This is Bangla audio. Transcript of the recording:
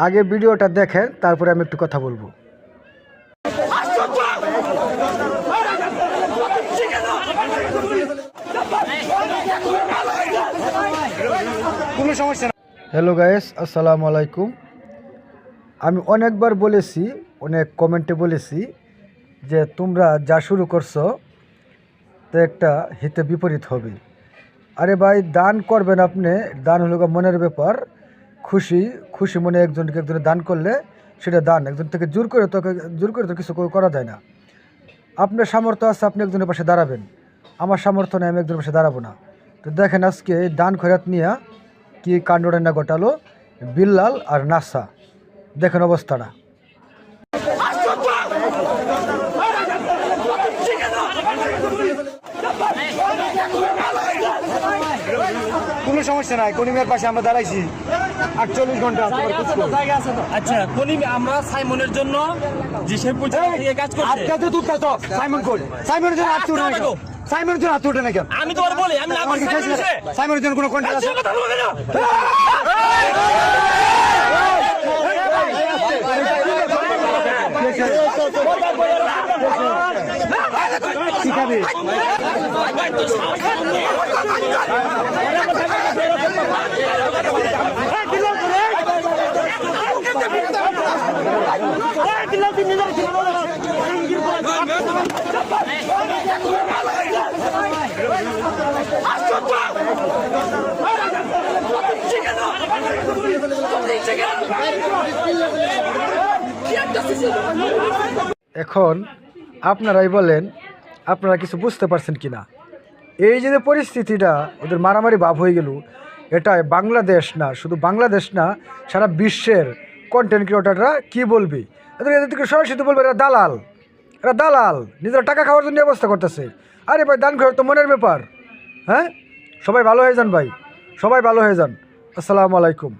আগে ভিডিওটা দেখেন, তারপরে আমি একটু কথা বলবো। কোনো সমস্যা না। হ্যালো গাইস, আসসালামু আলাইকুম। আমি অনেকবার বলেছি, অনেক কমেন্টে বলেছি যে তোমরা যা শুরু করছো তো একটা হিতে বিপরীত হবে। আরে ভাই, দান করবেন আপনি, দান হলো মনের ব্যাপার। খুশি খুশি মনে একজনকে দান করলে সেটা দান। একজন থেকে জোর করে তো কিছু করা যায় না। আপনার সামর্থ্য আছে, আপনি একজনের পাশে দাঁড়াবেন। আমার সামর্থ্য নেই, আমি একজনের পাশে দাঁড়াবো না। তো দেখেন আজকে এই দান খয়রাত নিয়ে কি কাণ্ডটা না ঘটালো বিল্লাল আর নাসা। দেখেন অবস্থাটা। কোনো সমস্যা নাই, কনিমের পাশে আমরা দাঁড়াইছি 48 ঘন্টা। আচ্ছা, কনিম আমরা সাইমনের জন্য যে সে কাজ করছে। আজকে তো তুই তো সাইমন কোল, সাইমনের জন্য হাত উঠে না কেন? সাইমনের জন্য হাত উঠে না কেন? আমি তোমার বলি, আমি না বলি সাইমনের জন্য কোনো কন্ট্রাক্ট আছে? শিখাবি এখন আপনারাই বলেন, আপনারা কিছু বুঝতে পারছেন কি না? এই যে পরিস্থিতিটা ওদের মারামারি ভাব হয়ে গেল, এটা বাংলাদেশ না, শুধু বাংলাদেশ না, সারা বিশ্বের কন্টেন্ট ক্রিয়েটাররা কী বলবে? এদের থেকে সরাসরি বলবে এরা দালাল, এরা দালাল, নিজেরা টাকা খাওয়ার জন্য অবস্থা করতেছে। আরে ভাই, দান করে তো মনের ব্যাপার। হ্যাঁ, সবাই ভালো হয়ে যান ভাই, সবাই ভালো হয়ে যান। আসসালামু আলাইকুম।